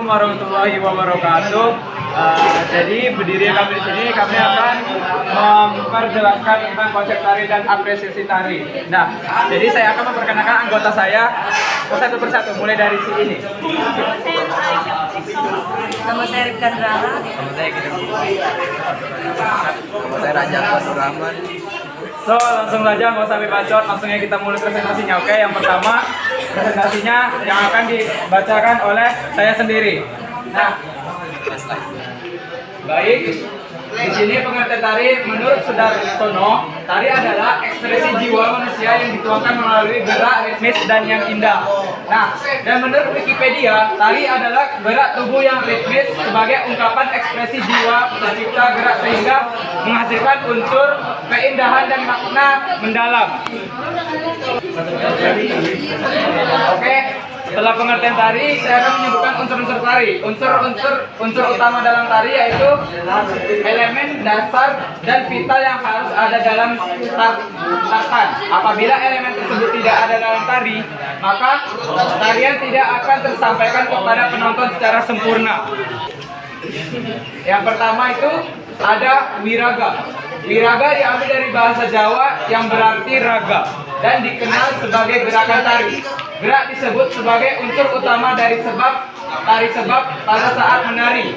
Assalamualaikum warahmatullahi wabarakatuh. Jadi berdiri kami di sini, kami akan memperjelaskan tentang konsep tari dan apresiasi tari. Nah, jadi saya akan memperkenalkan anggota saya satu persatu, mulai dari si ini. Nama saya Rifkan Rara. Nama saya Raja Abdul Rahman. So, langsung saja, nggak usah bacot, langsung aja kita mulai presentasinya. Oke, yang pertama presentasinya yang akan dibacakan oleh saya sendiri. Nah, baik. Di sini pengertian tari menurut Sudarsono, tari adalah ekspresi jiwa manusia yang dituangkan melalui gerak ritmis dan yang indah. Nah, dan menurut Wikipedia, tari adalah gerak tubuh yang ritmis sebagai ungkapan ekspresi jiwa pencipta gerak sehingga menghasilkan unsur keindahan dan makna mendalam. Oke. Setelah pengertian tari, saya akan menyebutkan unsur-unsur tari. Unsur utama dalam tari yaitu elemen dasar dan vital yang harus ada dalam tarian. Apabila elemen tersebut tidak ada dalam tari, maka tarian tidak akan tersampaikan kepada penonton secara sempurna. Yang pertama itu ada wiraga. Wiraga diambil dari bahasa Jawa yang berarti raga dan dikenal sebagai gerakan tari. Gerak disebut sebagai unsur utama dari tari sebab pada saat menari,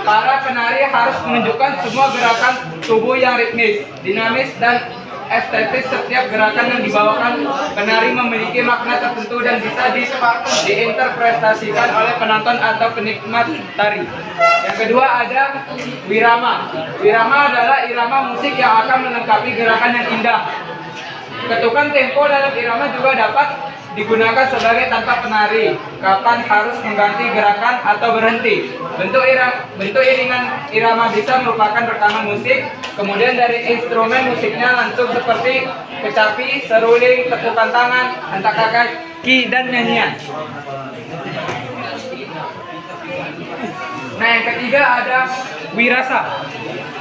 para penari harus menunjukkan semua gerakan tubuh yang ritmis, dinamis, dan estetis. Setiap gerakan yang dibawakan penari memiliki makna tertentu dan bisa diinterpretasikan oleh penonton atau penikmat tari. Yang kedua ada wirama. Wirama adalah irama musik yang akan melengkapi gerakan yang indah. Ketukan tempo dalam irama juga dapat digunakan sebagai tanpa penari, kapan harus mengganti gerakan atau berhenti. Bentuk iringan irama bisa merupakan rekaman musik, kemudian dari instrumen musiknya langsung seperti kecapi, seruling, tepukan tangan, hentak kaki, dan nyanyian. Nah, yang ketiga ada wirasa.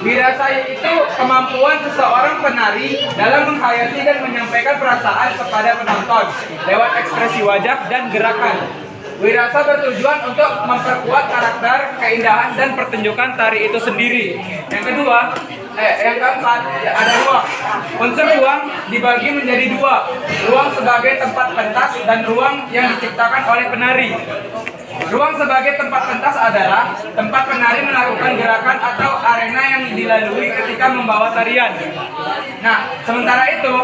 Wirasa itu kemampuan seseorang penari dalam menghayati dan menyampaikan perasaan kepada penonton lewat ekspresi wajah dan gerakan. Wirasa bertujuan untuk memperkuat karakter, keindahan, dan pertunjukan tari itu sendiri. Yang keempat ada ruang. Unsur ruang dibagi menjadi dua. Ruang sebagai tempat pentas dan ruang yang diciptakan oleh penari. Ruang sebagai tempat pentas adalah tempat penari melakukan gerakan atau arena yang dilalui ketika membawa tarian. Nah, sementara itu,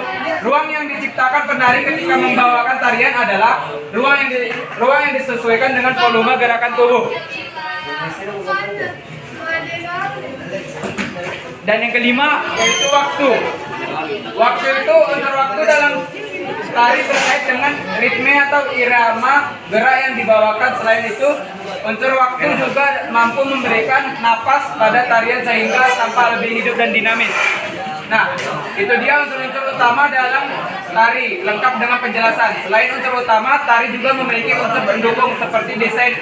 ruang yang diciptakan penari ketika membawakan tarian adalah ruang yang disesuaikan dengan volume gerakan tubuh. Dan yang kelima yaitu waktu. Waktu itu unsur waktu dalam tari terkait dengan ritme atau irama gerak yang dibawakan. Selain itu, unsur waktu juga mampu memberikan napas pada tarian sehingga tampak lebih hidup dan dinamis. Nah, itu dia unsur-unsur utama dalam tari, lengkap dengan penjelasan. Selain unsur utama, tari juga memiliki unsur pendukung seperti desain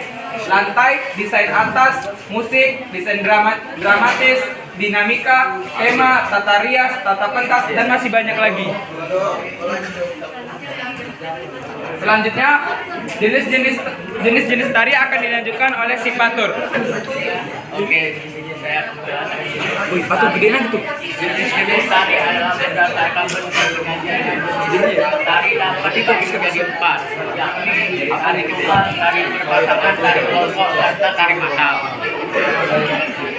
lantai, desain atas, musik, desain dramatis, dinamika, tema, tata rias, tata pentas, dan masih banyak lagi. Selanjutnya, jenis-jenis tari akan dilanjutkan oleh si patur. Oke, di sini saya Wih, patur gedean gitu. jenis tari adalah berdasarkan bentuk penyajian. Tari dapat dibagi menjadi 4, yakni tari tunggal, tari berpasangan, tari kelompok, serta tari massal.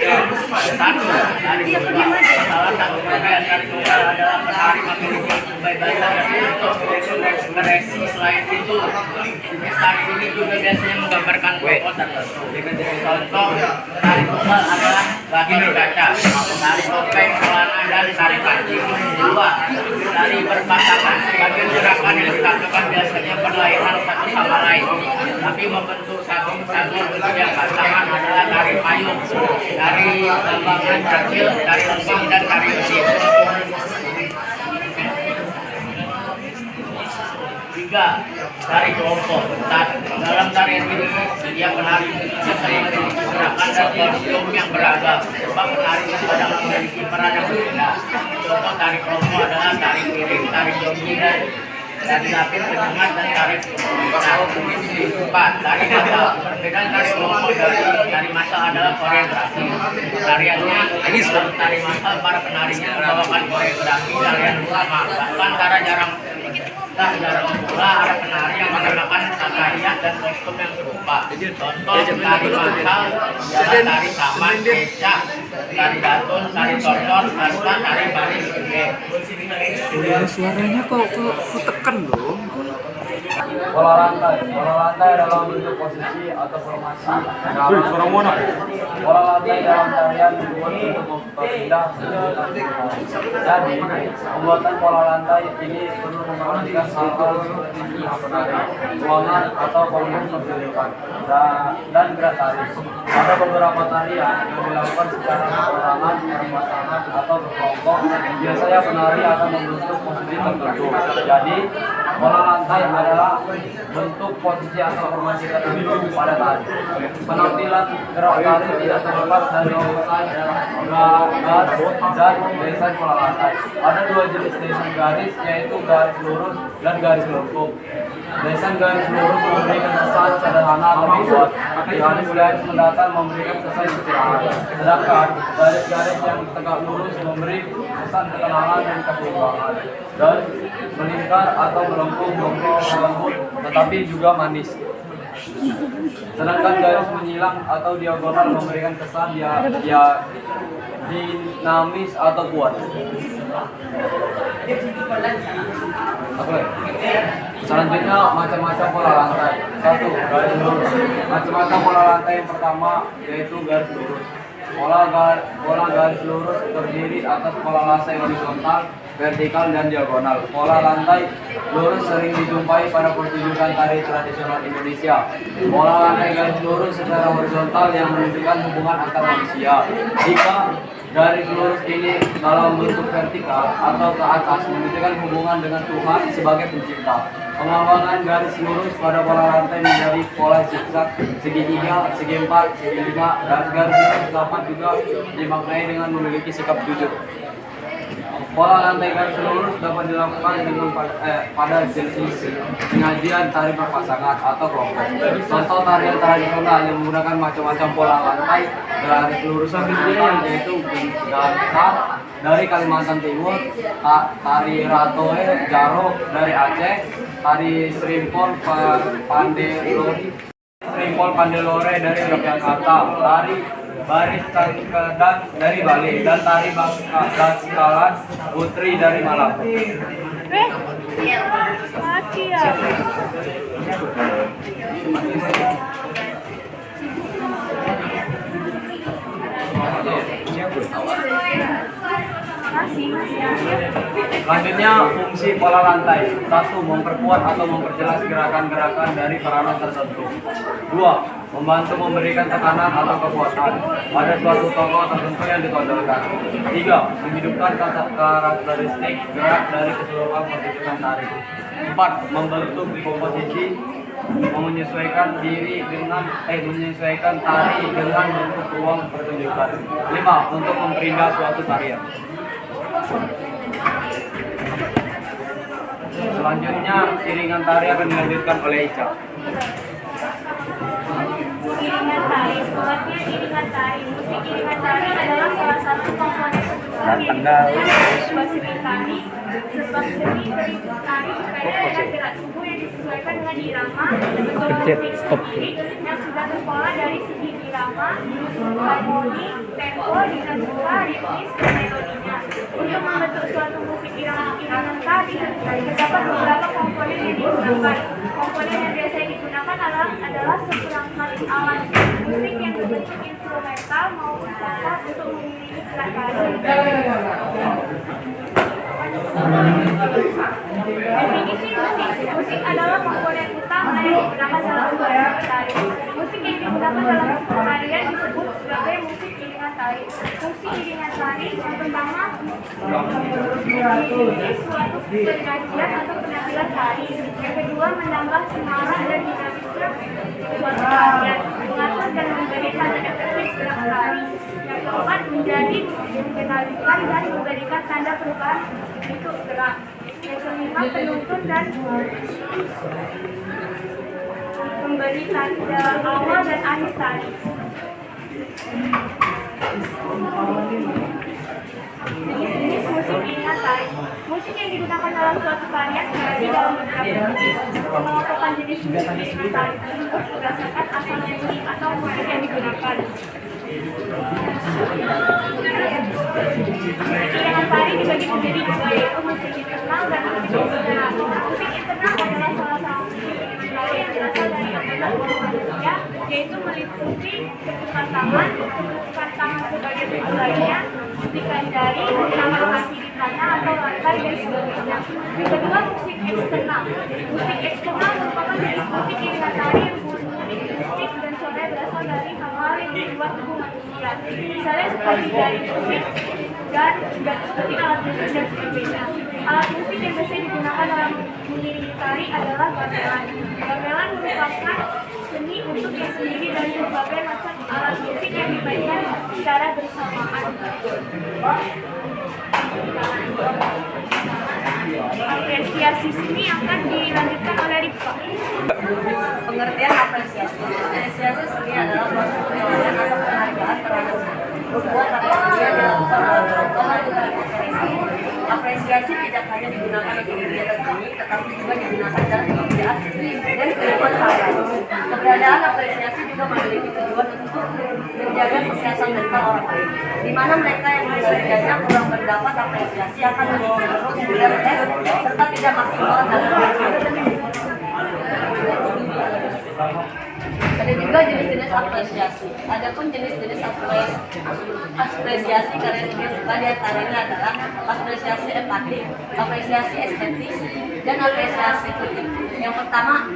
Satu, tari tunggal. Salah satu bagian tari tunggal adalah penari memiliki kebebasan untuk berekspresi. Selain itu, jenis tari ini juga biasanya menggambarkan tokoh tertentu. Contoh tari tunggal adalah bagian kaca, tari topeng, pelana, dan tari pancing. Dua, tari berpasangan. Bagian gerakan yang dilakukan biasanya berlainan satu sama lain, tapi membentuk satu kesatuan. Yang pasangan adalah tari payung, tari lambangan kecil, tari lempang, dan tari mesin. Tiga, tari kelompok. Dalam tarian ini, setiap penari biasanya memiliki gerakan dan kostum yang beragam. Sebab penari kadang memiliki peran yang berbeda. Contoh tari kelompok adalah tari piring, tari jogi, dan dari lapis penyengat dan tarik empat dari masa perbedaan dari kelompok dari masa adalah koreografi. Tariannya tari masa, para penarinya membawakan koreografi tarian utama, bahkan jarang pula ada penari yang menggunakan pakaian dan kostum yang serupa. Contoh tari masal adalah tari saman, becak, tari datun, tari tortor, serta tari baris gede. Suaranya kok tekan loh. Pola lantai dalam bentuk posisi atau formasi. Pola lantai dalam tarian dibuat untuk berpindah. Jadi, pembuatan pola lantai ini perlu memperhatikan hal-hal seperti penari, ruangan atau panggung pertunjukan dan gerak tari. Ada beberapa tarian yang dilakukan secara perorangan, berpasangan atau berkelompok. Biasanya penari akan membentuk posisi tertentu. Jadi, pola lantai adalah bentuk posisi atau formasi tertentu pada tari. Penampilan gerak tari tidak terlepas dari desain garis dan desain pola lantai. Ada dua jenis desain garis, yaitu garis lurus dan garis melengkung. Desain garis lurus memberikan kesan sederhana atau kuat. Garis mendatar memberikan kesan istirahat. Sedangkan garis-garis yang tegak lurus memberi kesan ketenangan dan keseimbangan. Dan melingkar atau melengkung memberi lembut tetapi juga manis. Sedangkan garis menyilang atau diagonal memberikan kesan dia dinamis atau kuat. Oke. Selanjutnya macam-macam pola lantai. 1. Garis lurus. Macam-macam pola lantai yang pertama yaitu garis lurus. Pola garis lurus terdiri atas pola lantai horizontal, vertikal, dan diagonal. Pola lantai lurus sering dijumpai pada pertunjukan tari tradisional Indonesia. Pola lantai garis lurus secara horizontal yang menunjukkan hubungan antar manusia. Jika garis lurus ini dalam bentuk vertikal atau ke atas menunjukkan hubungan dengan Tuhan sebagai pencipta. Pengembangan garis lurus pada pola lantai menjadi pola zigzag, segitiga, segi empat, segi lima. Garis lurus dapat juga dimaknai dengan memiliki sikap jujur. Pola lantai garis lurus dapat dilakukan dengan pada jenis penyajian tari berpasangan atau kelompok. Contoh tarian tradisional yang menggunakan macam-macam pola lantai garis lurus yaitu Ganta dari Kalimantan Timur, tari Ratoe Jaro dari Aceh, tari Srimpol Pandelore dari Yogyakarta, tari Baris Cangkedan dari Bali, dan tari Baskalan Putri dari Malang. Mati ya. Selanjutnya, fungsi pola lantai. 1. Memperkuat atau memperjelas gerakan-gerakan dari peranan tertentu. 2. Membantu memberikan tekanan atau kekuatan pada suatu tokoh tertentu yang ditonjolkan. 3. Menghidupkan karakteristik gerak dari keseluruhan pertunjukan tari. 4. Membentuk komposisi, menyesuaikan tari dengan bentuk ruang pertunjukan. 5. Untuk memperindah suatu tarian. Selanjutnya, iringan tari akan dilanjutkan oleh Ica. Iringan tari, sebabnya iringan tari. Musik iringan tari adalah salah satu komponen pendukung yang diklasifikasi sebab seni berikut tari supaya gerak tubuh yang disesuaikan dengan irama, bentuk musik sendiri yang sudah terpola dari segi irama, harmoni, tempo, dinamika, ritmis, dan melodinya. Untuk membentuk suatu musik iringan tari, terdapat beberapa komponen yang digunakan. Komponen yang biasa digunakan adalah seperangkat alat musik yang berbentuk instrumental maupun kata untuk mengiringi gerak tari. Definisi musik. Musik adalah komponen utama yang digunakan dalam sebuah tari. Musik yang digunakan dalam sebuah tarian disebut sebagai musik iringan tari. Fungsi iringan tari yang pertama mengiringi suatu penyajian atau penampilan tari. Yang kedua, menambah semarak dan dinamika suatu tarian, mengatur dan memberikan efektif gerak tari. Yang keempat, menjadi mengenalkan dan memberikan tanda perubahan itu gerak. Yang kelima, penuntun dan memberi tanda awal dan akhir tari. Jenis-jenis musik iringan tari. Musik yang digunakan dalam suatu tarian terbagi dalam beberapa jenis. Menentukan jenis musik iringan tari tersebut berdasarkan asal musik atau musik yang digunakan. Iringan tari dibagi menjadi dua, yaitu musik internal dan musik eksternal. Musik internal adalah salah satu musik tari yang berasal dari anggota manusia, yaitu meliputi ketukan tangan sebagai bentuk lainnya, titikan jari, tangan kaki di tanah atau lantai dan sebagainya. Yang kedua, musik eksternal. Musik eksternal merupakan jenis musik iringan tari yang murni musik dan suara berasal dari hal-hal yang di luar tubuh manusia. Misalnya seperti jari musik dan juga seperti alat musik dan sebagainya. Alat musik yang biasanya digunakan dalam mengiringi tari adalah gamelan. Gamelan merupakan seni untuk yang sendiri dari berbagai macam alat musik yang dimainkan secara bersamaan. Apresiasi seni akan dilanjutkan oleh Rifka. Pengertian apresiasi. Apresiasi seni adalah proses penilaian atau penghargaan terhadap sebuah karya seni yang dilakukan dalam contoh atau apresiasi. Apresiasi tidak hanya digunakan untuk kegiatan seni, tetapi juga digunakan dalam pekerjaan dan kehidupan sehari-hari. Keberadaan apresiasi juga memiliki tujuan untuk menjaga kesehatan mental orang lain, di mana mereka yang bekerjanya kurang mendapat apresiasi akan menjadi cenderung mudah stres serta tidak maksimal dalam bekerja. Ada juga jenis-jenis apresiasi. Adapun jenis-jenis apresiasi karya seni yang suka diantaranya adalah apresiasi empatik, apresiasi estetis, dan apresiasi kritik. Yang pertama,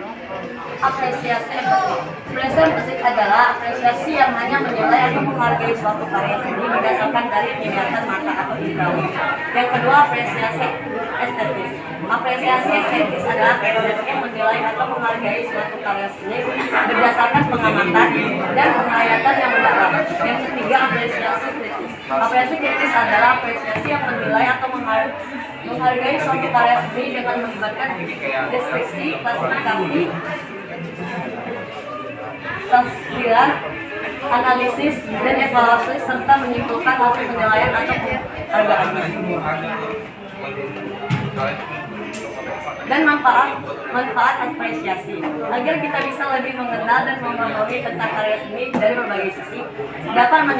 apresiasi empatik. Apresiasi empatik adalah apresiasi yang hanya menilai atau menghargai suatu karya seni berdasarkan dari penglihatan mata atau indera. Yang kedua, apresiasi estetis. Apresiasi estetis adalah apresiasi yang menilai atau menghargai suatu karya seni berdasarkan pengamatan dan penglihatan yang mendalam. Yang ketiga, apresiasi kritis. Apresiasi kritis adalah apresiasi yang menilai atau menghargai suatu karya seni dengan melibatkan deskripsi, klasifikasi, tafsiran, analisis, dan evaluasi serta menyimpulkan hasil penilaian atau penghargaan. Dan manfaat apresiasi. Agar kita bisa lebih mengenal dan memahami tentang karya seni dari berbagai sisi, dapat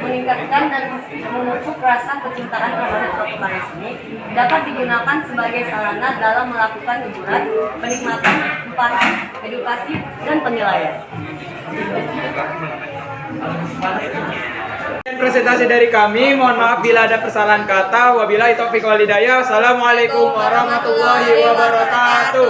meningkatkan dan memupuk rasa kecintaan terhadap suatu karya seni, dapat digunakan sebagai sarana dalam melakukan hiburan, penikmatan, empati, edukasi, dan penilaian. Presentasi dari kami, mohon maaf bila ada kesalahan kata. Wabillahi taufiq wal hidayah. Assalamualaikum warahmatullahi wabarakatuh.